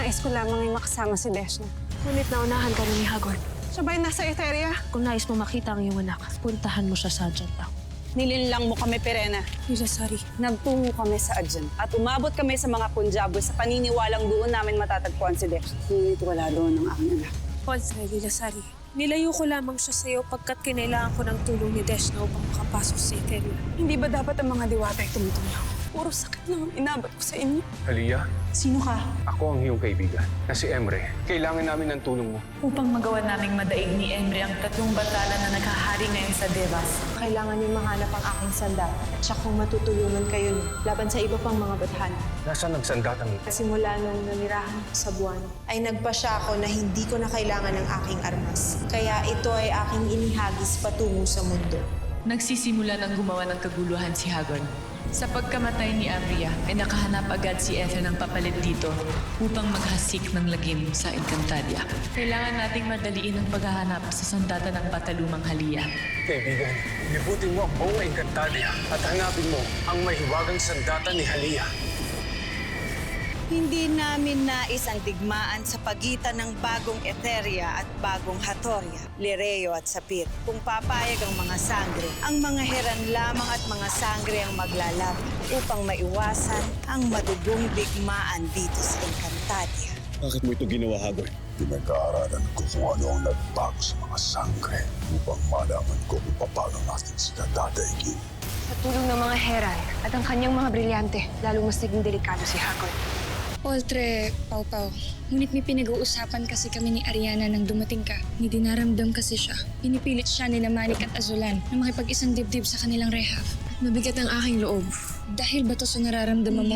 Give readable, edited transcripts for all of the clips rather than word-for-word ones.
Nais ko lamang ay makasama si Deshna. Ngunit naunahan ka na ni Hagorn. Siya ba'y nasa Etheria? Kung nais mo makita ang iyong anak, puntahan mo siya sa Adjanta. Nilinlang mo kami, Pirena. Lilasari, Nagtungo kami sa Adjan at umabot kami sa mga Punjabo sa paniniwalang doon namin matatagpuan si Dex. Ngunit wala doon ang aking anak. Poltre, Lilasari. Nilayo ko lamang siya sa iyo pagkat kinailangan ko ng tulong ni Deshna upang makapasok sa Etheria. Hindi ba dapat ang mga diwata ay tumutulong? Puro sakit lang ang inabot ko sa inyo. Halia, Sino ka? ako ang iyong kaibigan na si Emre. Kailangan namin ng tulong mo. Upang magawa naming madaig ni Emre ang tatlong batala na naghahari ngayon sa Devas. Kailangan niyo mahanap ang aking sandata at siya kung matutulungan kayo laban sa iba pang mga bathala. Nasaan ang sandatang ito? Simula nung nanirahan ko sa buwan, ay nagpasya ako na hindi ko na kailangan ng aking armas. Kaya ito ay aking inihagis patungo sa mundo. Nagsisimula ng gumawa ng kaguluhan si Hagorn. Sa pagkamatay ni Amria, ay nakahanap agad si Ether ng papalit dito upang maghasik ng lagim sa Encantadia. Kailangan nating madaliin ang paghahanap sa sandata ng patalumang Halia. Kaibigan, libutin mo ang buong Encantadia at hanapin mo ang mahiwagang sandata ni Halia. Hindi namin nais ang digmaan sa pagitan ng bagong Etheria at bagong Hatoria, Lireo at Sapir. Kung papayag ang mga sangre, ang mga heran lamang at mga sangre ang maglalaban upang maiwasan ang madugong digmaan dito sa Encantadia. Bakit mo ito ginawa, Hagorn? Pinag-aaralan ko kung ano ang nagbago sa mga sangre upang malaman ko kung paano natin sila dadaigin. Sa tulong ng mga heran at ang kanyang mga brilyante, lalo mas naging delikado si Hagorn. Poltre, Pau-Pau. Ngunit may pinag-uusapan kasi kami ni Ariana nang dumating ka. May dinaramdam kasi siya. Pinipilit siya ni Manik at Azulan na makipag-isang dibdib sa kanilang rehab. At mabigat ang aking loob. Dahil ba to sa nararamdaman mo?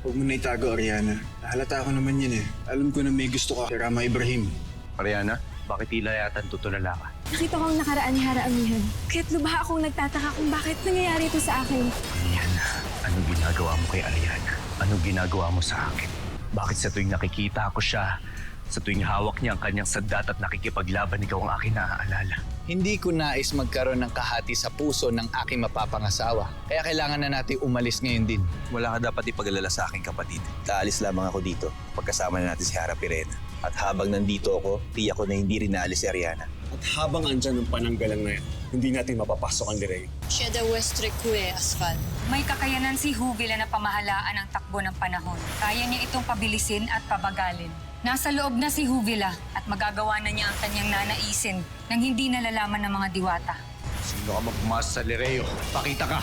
Huwag mo na itago, Ariana. Nahalata ko naman yan eh. Alam ko na may gusto ka kay Rama Ibrahim. Ariana, bakit tila yata tutulala ka? Nakita ko ang nakaraan ni Hara Amihan. Kaya't lubha akong nagtataka kung bakit nangyayari ito sa akin. Ariana, anong ginagawa mo kay Ariana? Anong ginagawa mo sa akin? Bakit sa tuwing nakikita ko siya, sa tuwing hawak niya ang kanyang sandat at nakikipaglaban, ikaw ang aking naaalala? Hindi ko nais magkaroon ng kahati sa puso ng aking mapapangasawa. Kaya kailangan na natin umalis ngayon din. Wala ka dapat ipag-alala sa aking kapatid. Kaalis lamang ako dito pagkasama na natin si Hara Pirena. At habang nandito ako, tiyak ko na hindi rin naalis si Ariana. At habang andyan ang pananggalang na yan, hindi natin mapapasok ang Lireo. Siya daw Westrecue, Asfal. May kakayanan si Juvila na pamahalaan ang takbo ng panahon. Kaya niya itong pabilisin at pabagalin. Nasa loob na si Juvila at magagawa na niya ang kanyang nanaisin nang hindi nalalaman ng mga diwata. Sino ka magpumasa sa Lireo? Pakita ka!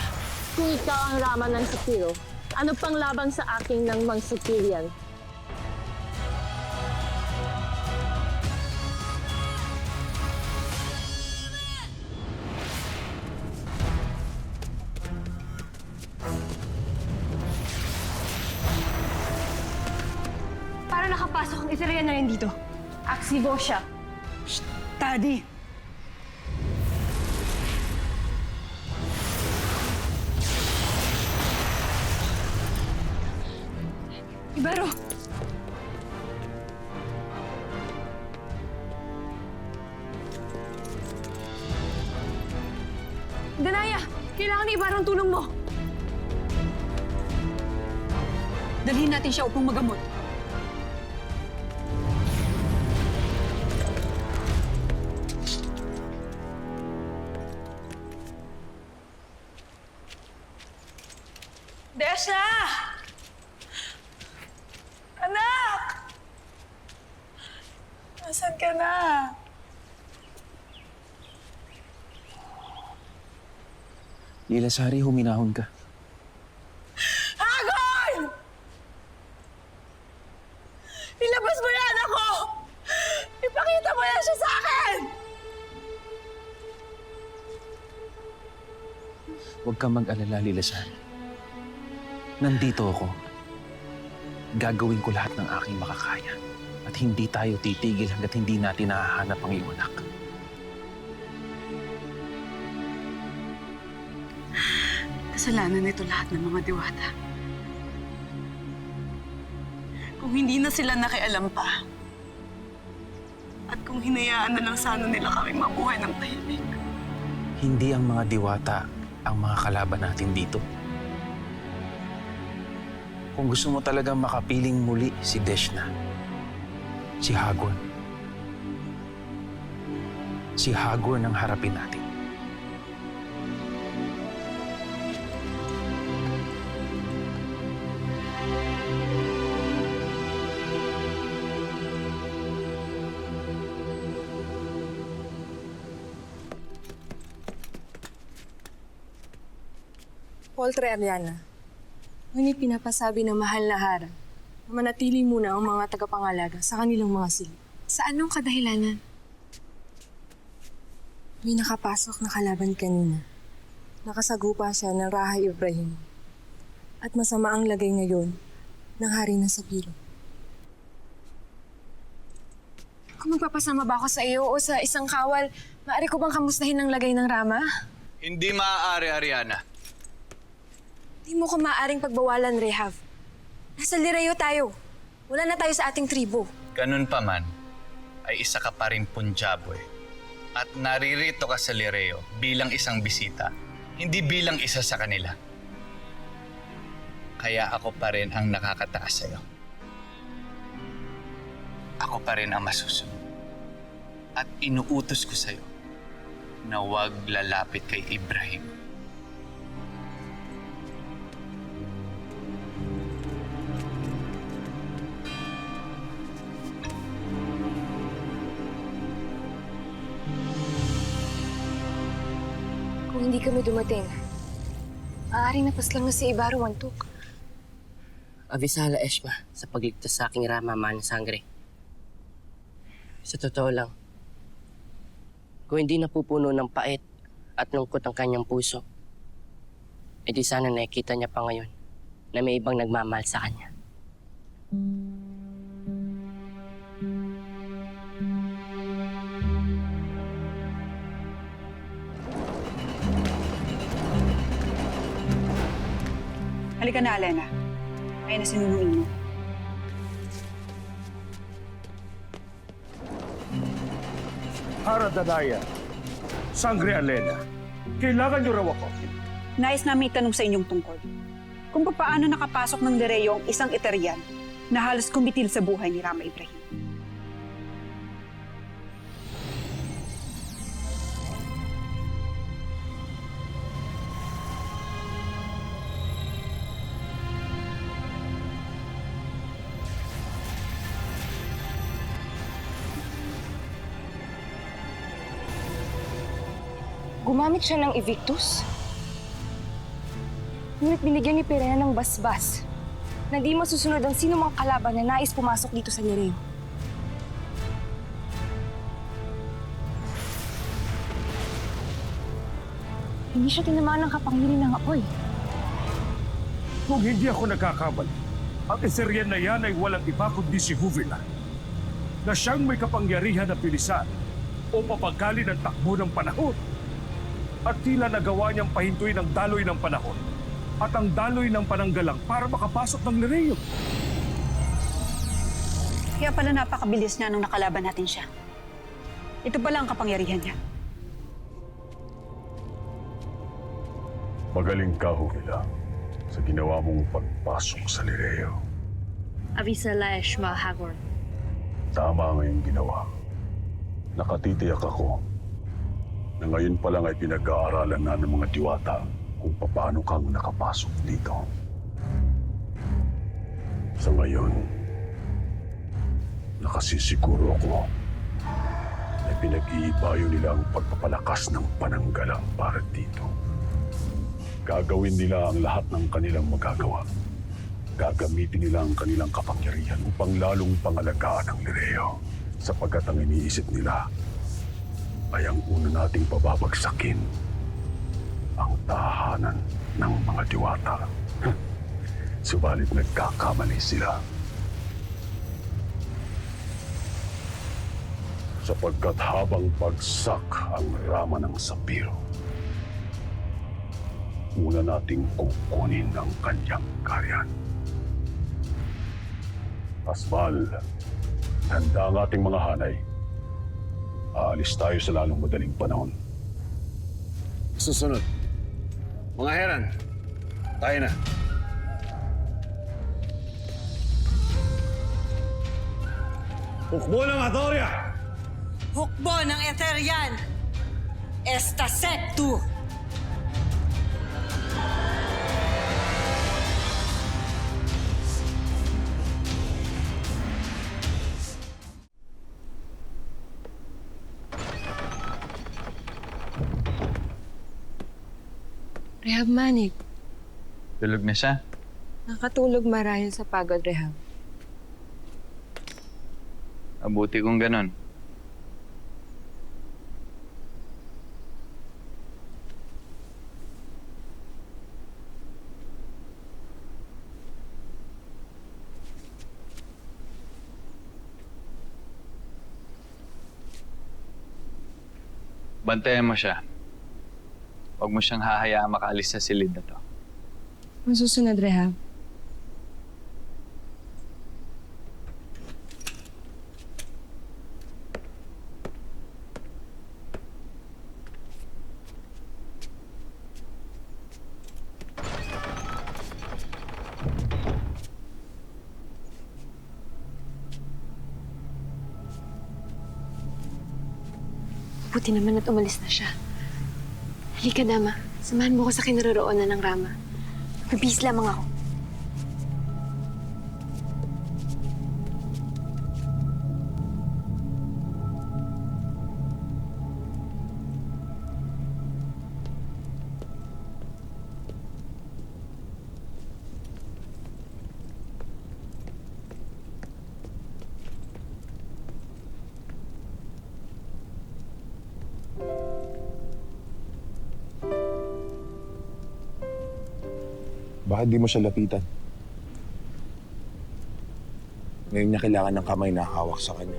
Kung ikaw ang laman ng Sapiro, ano pang labang sa aking ng mga Sapirian? Para nakapasok ang Etheria na rin dito. Aksibo siya. Tadi! Ibero! Danaya! Kailangan ni Ibaro ang tulong mo! Dalhin natin siya upang magamot. Deshna! Anak! Nasaan ka na? Lilasari, huminahon ka. Hagorn! Ilabas mo yan ako! Ipakita mo yan siya sa akin! Huwag kang mag-alala, Lilasari. Nandito ako. Gagawin ko lahat ng aking makakaya. At hindi tayo titigil hanggat hindi natin nahahanap ang iyong anak. Kasalanan nito lahat ng mga diwata. Kung hindi na sila nakialam pa, at kung hinayaan na lang sana nila kami mabuhay ng tahimik. Hindi ang mga diwata ang mga kalaban natin dito. Kung gusto mo talagang makapiling muli si Deshna, Si Hagor. Si Hagor nang harapin natin. Poltre Ariana, ngunit pinapasabi ng mahal na Hara na manatili muna ang mga tagapangalaga sa kanilang mga silid. Sa anong kadahilanan? May nakapasok na kalaban kanina. Nakasagupa siya ng Raha Ibrahim. At masama ang lagay ngayon ng hari ng Sapiro. Kung magpapasama ba ako sa iyo o sa isang kawal, maaari ko bang kamustahin ang lagay ng Rama? Hindi maaari, Ariana. Di mo ko maaaring pagbawalan, Rehav. Nasa Lireo tayo. Wala na tayo sa ating tribo. Ganun pa man, ay isa ka pa rin Punjaboy. At naririto ka sa Lireo bilang isang bisita, hindi bilang isa sa kanila. Kaya ako pa rin ang nakakataas sa'yo. Ako pa rin ang masusunod. At inuutos ko sa'yo na huwag lalapit kay Ibrahim. Kung hindi kami dumating, maaaring napaslang na si Ibaru Wantuk. Avisala Eshma sa pagligtas sa aking Rama Man Sangre. Sa totoo lang, kung hindi napupuno ng pait at lungkot ang kanyang puso, edi sana nakikita niya pa ngayon na may ibang nagmamahal sa kanya. Halika na, Alena. Ayun na sinunuin mo. Hara Danaya, Sangre Alena, kailangan niyo raw ako. Nais namin itanong sa inyong tungkol. Kung paano nakapasok ng Lireo ang isang Eterian na halos kumitil sa buhay ni Rama Ibrahim. Gumamit siya ng Evictus. Ngunit binigyan ni Perea ng basbas na di masusunod ang sino mang kalaban na nais pumasok dito sa Lireo. Hindi siya tinamaan ng kapangyarihan ng apoy. Kung hindi ako nagkakamali, ang Eterian na yan ay walang iba kundi si Huvila, na siyang may kapangyarihan na bilisan o papagkalin ang takbo ng panahon. At tila nagawa niyang pahintuin ang daloy ng panahon at ang daloy ng pananggalang para makapasok ng Lireo. Kaya pala napakabilis niya nung nakalaban natin siya. Ito pala ang kapangyarihan niya. Magaling ka, Huvila, sa ginawa mong pagpasok sa Lireo. Avisala Eshma Hagor. Tama ang iyong ginawa. Nakatitiyak ako na ngayon pa lang ay pinag-aaralan na ng mga diwata kung paano kang nakapasok dito. Sa ngayon, nakasisiguro ako na pinag-iibayo nila ang pagpapalakas ng pananggalang para dito. Gagawin nila ang lahat ng kanilang magagawa. Gagamitin nila ang kanilang kapangyarihan upang lalong pangalagaan ang Lireo, sapagkat ang iniisip nila ay ang una nating pababagsakin, ang tahanan ng mga diwata. Subalit nagkakamali sila. Sapagkat habang bagsak ang Rama ng Sapiro, una nating kukunin ang kanyang karyan. Asmal, handa ang ating mga hanay. Aalis tayo sa lalong madaling panahon. Susunod. Mga Heran, tayo na. Hukbo ng Hatoria! Hukbo ng Etherian! Esta Sectu! Rehab Manik, Tulog na siya. nakatulog marahil sa pagod, Rehab. Mabuti kung ganon. Bantayan mo siya. Huwag mo siyang hahayaang makaalis sa silid na to. Ang susunod, Rehab. Buti naman at umalis na siya. Halika, Dama. Samahan mo ko sa kinaroroonan ng Rama. Mabihis lamang ako. Bakit di mo siya lapitan? Ngayon niya kailangan ng kamay na hawak sa kanya.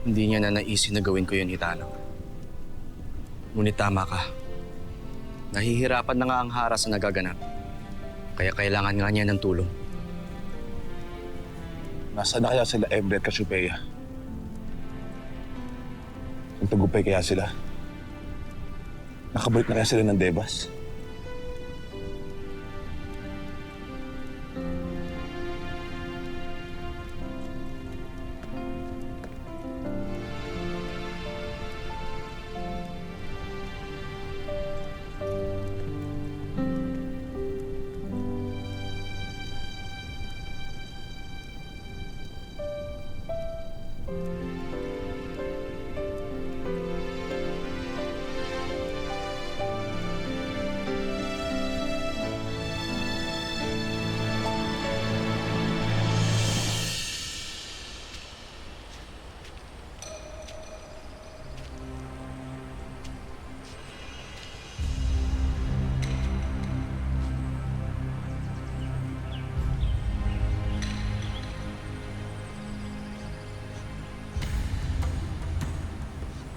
Hindi niya na naisin na gawin ko yun, Hitano. Ngunit tama ka. Nahihirapan na nga ang Hara sa nagaganap. Kaya kailangan nga niya ng tulong. Nasaan na kaya sila Emre at Cassiopeia? Ang tagumpay kaya sila? Nakabalik na kaya sila ng Devas?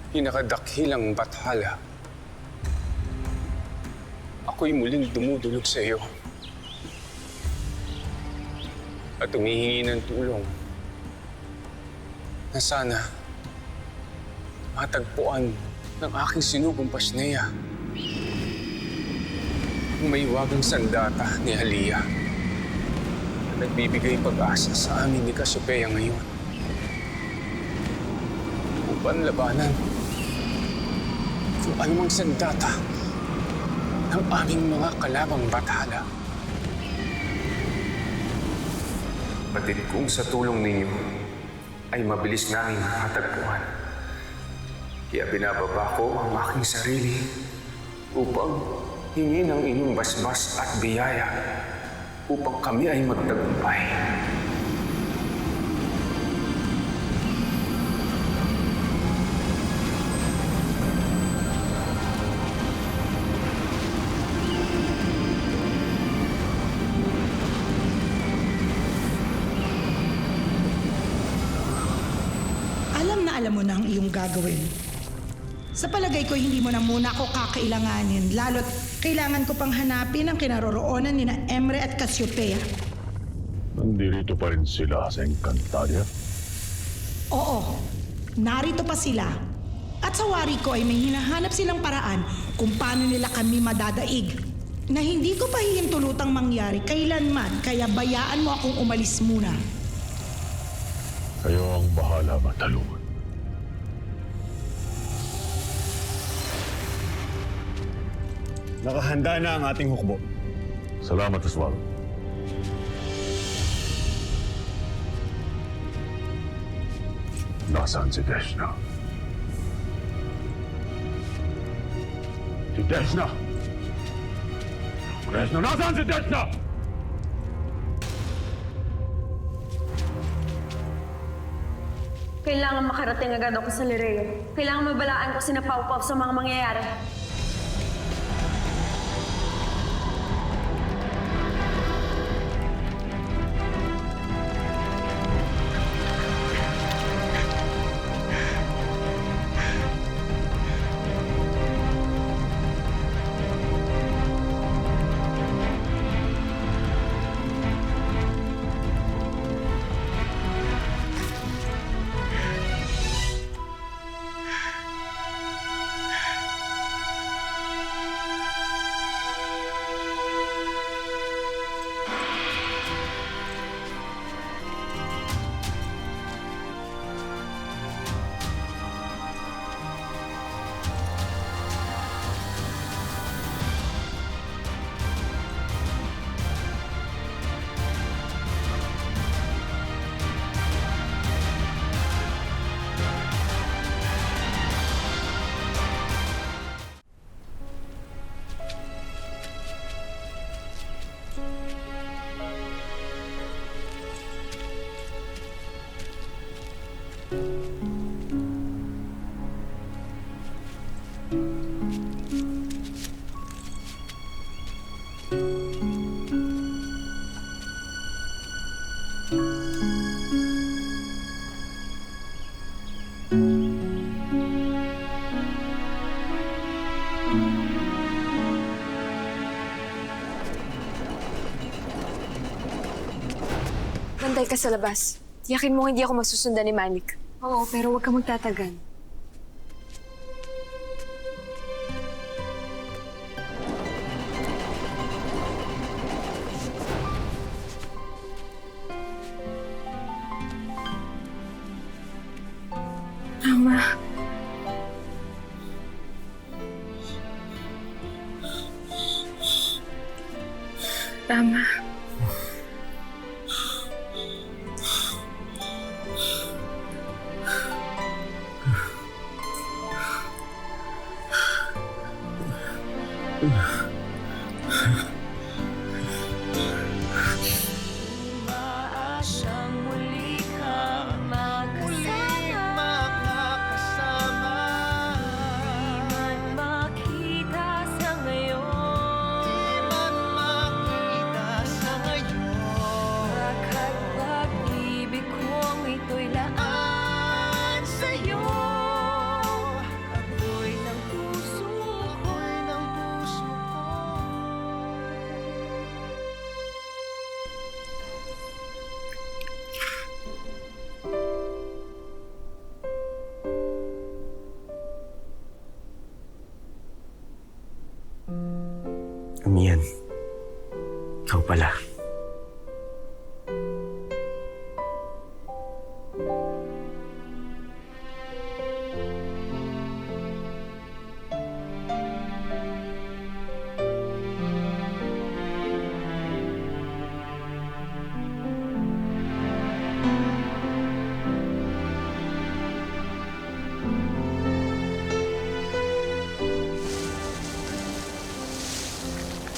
Pinakadakilang bathala. Ako'y muling dumudulog sa iyo. At humihingi ng tulong na sana matagpuan ng aking sinugong Pasnea ang maiwagang sandata ni Halia na nagbibigay pag-asa sa amin ni Cassiopeia ngayon upang labanan kung anumang sandata ng aming mga kalabang bathala. Batid kung sa tulong ninyo ay mabilis naming matagpuan. Kaya binababa ko ang aking sarili upang hingi ng inyong basbas at biyaya upang kami ay magtagumpay. Alam mo na ang iyong gagawin. Sa palagay ko, hindi mo na muna ako kakailanganin, lalo't kailangan ko pang hanapin ang kinaroroonan ni na Emre at Cassiopeia. Nandito pa rin sila sa Encantadia? Oo, narito pa sila. At sa wari ko ay may hinahanap silang paraan kung paano nila kami madadaig. na hindi ko pa hihintulutang mangyari kailanman, kaya bayaan mo akong umalis muna. Kayo ang bahala matalungan. Nakahanda na ang ating hukbo. Salamat, Aswang. Nasaan si Deshna? Si Deshna! Deshna! Nasaan si Deshna? Kailangan makarating agad ako sa Lireo. Kailangan mabalaan ko sina Pau Pau sa mga mangyayari. Bantay ka sa labas. Tiyakin mo hindi ako masusundan ni Manik. Oo, pero huwag ka magtatagan. Ama. Tama. Umaasang muli ka makakasama. Di man makita sa ngayon. Baka't pag-ibig kong ito'y laan sa'yo. Ako'y ng puso ko. Amiyan. Ikaw pala.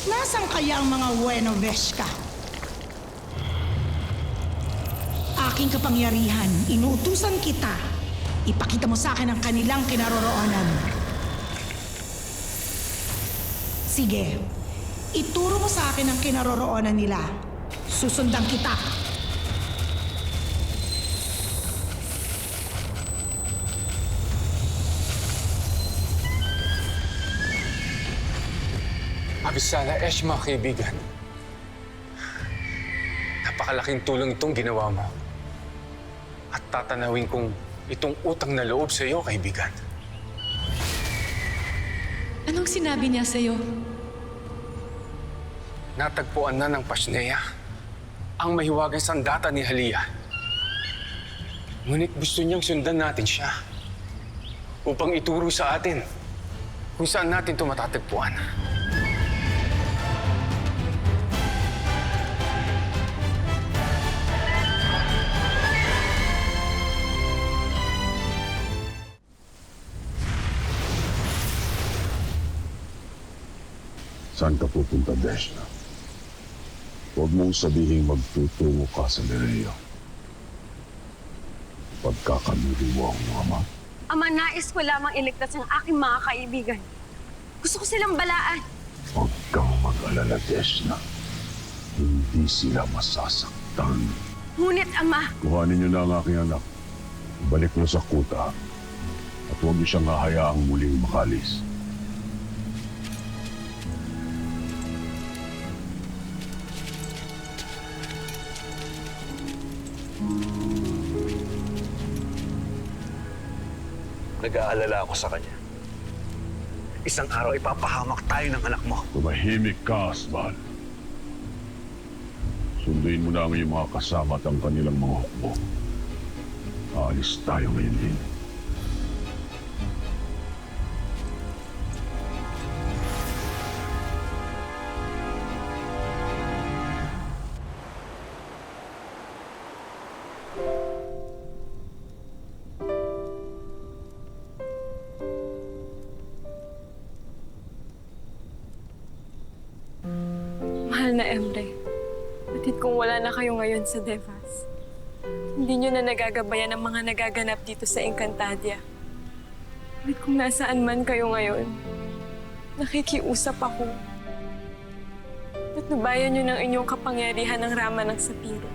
Nasaan kaya ang mga Bueno Veshka? Aking kapangyarihan, inuutusan kita. Ipakita mo sa akin ang kanilang kinaroroonan. Sige, ituro mo sa akin ang kinaroroonan nila. Susundan kita. Abisala, Eshma, kaibigan. Napakalaking tulong itong ginawa mo. At tatanawin kong itong utang na loob sa iyo, kaibigan. Anong sinabi niya sa'yo? natagpuan na ng Pasnea ang mahiwagang sandata ni Halia. Ngunit gusto niyang sundan natin siya upang ituro sa atin kung saan natin ito matatagpuan. Saan ka pupunta, Deshna? Huwag mong sabihing magtutungo ka sa Lireo. Pagkakamili mo ang ama. Ama, nais ko lamang iligtas ang aking mga kaibigan. Gusto ko silang balaan. Huwag kang mag-alala, Deshna. Hindi sila masasaktan. Ngunit, Ama, Kuhanin niyo na ang aking anak. Balik mo sa kuta. At huwag niyo siyang hahayaang muling makalis. Nag-aalala ako sa kanya. Isang araw ipapahamak tayo ng anak mo. Tumahimik ka, Asbal. Sunduin mo na ang iyong mga kasama at ang kanilang mga hukbo. Aalis tayo ngayon din. mahal na Emre, batid kung wala na kayo ngayon sa Devas, hindi nyo na nagagabayan ang mga nagaganap dito sa Encantadia. At kung nasaan man kayo ngayon, nakikiusap ako. At nubayan nyo ng inyong kapangyarihan ng Rama ng Sapiro.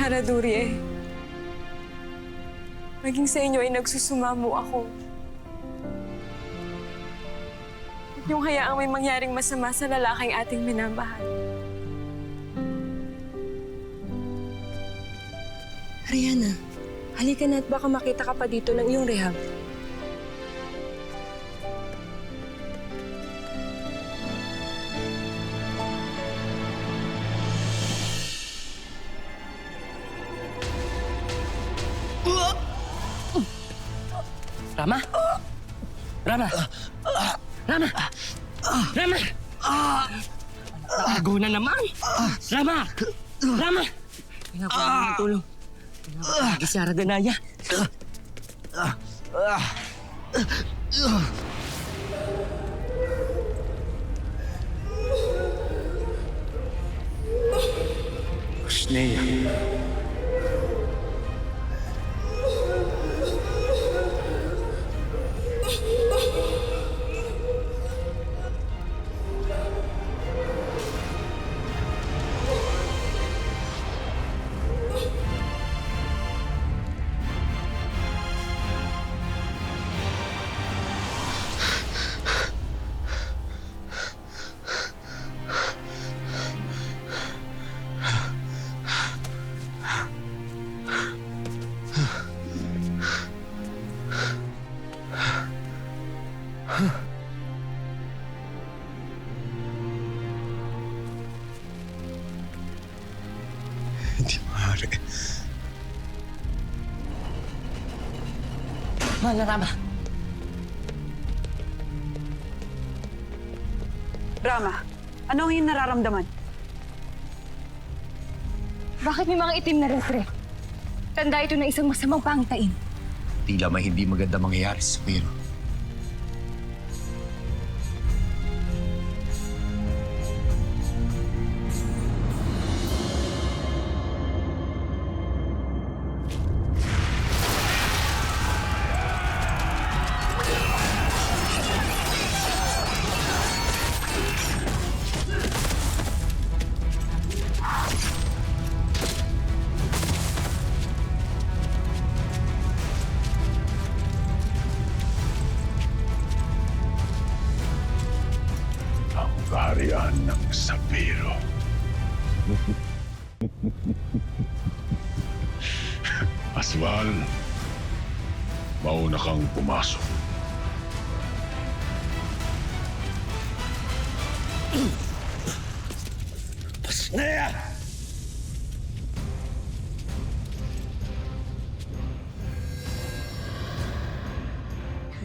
Haradurie, maging sa inyo ay nagsusumamo ako. Huwag niyong hayaang may mangyaring masama sa lalaking ating minamahal. Ariana, halika na at baka makita ka pa dito ng iyong rehab. Rama? Rama? Rama? Rama? Tago na naman! Rama! Rama! Kailangan ko naman ng tulong. Kailangan ko si Ara Danaya. Pasnea. Hindi maaari. Mahal na Rama. Rama, ano ang iyong nararamdaman? Bakit may mga itim na refre? Tanda ito na isang masamang pangitain. Tila may hindi maganda mangyayari sa Sapiro. Kaharian ng Sapiro. Asval, mauna kang pumasok. Pasneya!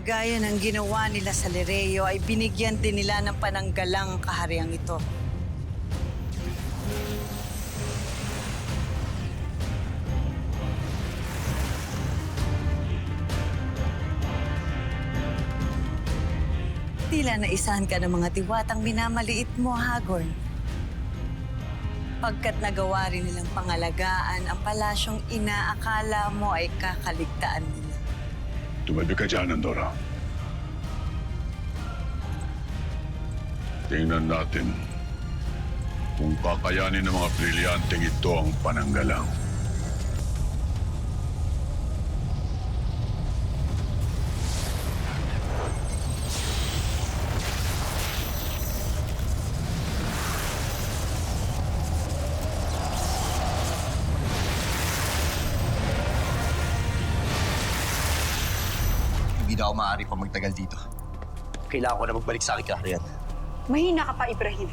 Gaya ng ginawa nila sa Lereo ay binigyan din nila ng pananggalang kahariang ito. Tila naisahan ka ng mga diwatang minamaliit mo, Hagorn. Pagkat nagawa rin nilang pangalagaan ang palasyong inaakala mo ay kakaligtaan nila. Tumabi ka dyan, Andorra. Tingnan natin kung kakayanin ng mga brilyanteng ito ang pananggalang. Hindi na ako maaari pa magtagal dito. Kailangan ko na magbalik sa aking kaharian. Mahina ka pa, Ibrahim.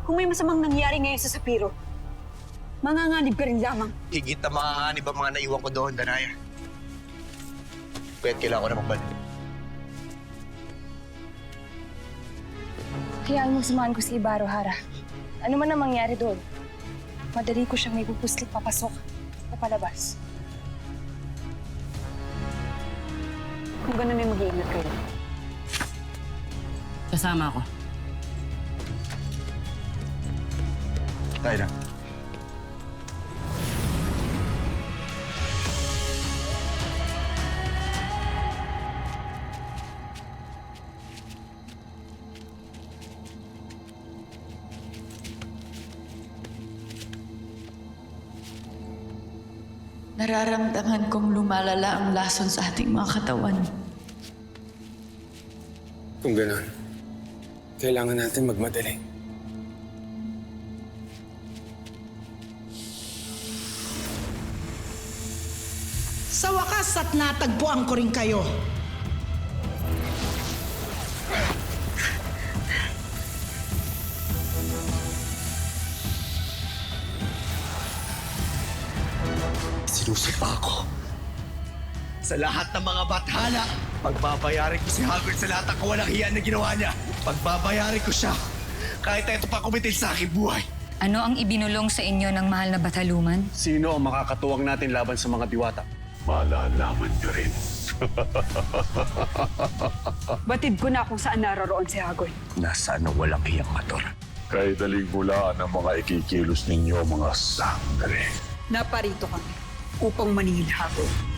Kung may masamang nangyari ngayon sa Sapiro, manganganib ka rin lamang. Higit na manganganib ang mga naiwan ko doon, Danaya. Kaya't kailangan ko na magbalik. Kaya mo samahan ko si Ibaro, Hara. Ano man ang mangyari doon, madali ko siyang may pupuslit papasok o palabas. Kung gano'n ay mag-iingat kayo. Kasama ako. Tayo na. Nararamdaman kong lumalala ang lason sa ating mga katawan. Kung gano'n, kailangan natin magmadali. Sa wakas at natagpuan ko rin kayo. Sinusumpa ako. Sa lahat ng mga bathala, pagbabayarin ko si Hagrid sa lahat ng kawalang hiyan na ginawa niya. Pagbabayarin ko siya, kahit ito pa kumitil sa aking buhay. Ano ang ibinulong sa inyo ng mahal na bataluman? Sino ang makakatuwang natin laban sa mga diwata? Malalaman niyo rin. Batid ko na kung saan naroroon si Hagorn. Nasaan ang walang hiyang mator? Kay daling hulaan ang mga ikikilos ninyo, mga sangre. Naparito kami upang maningil, Hagorn.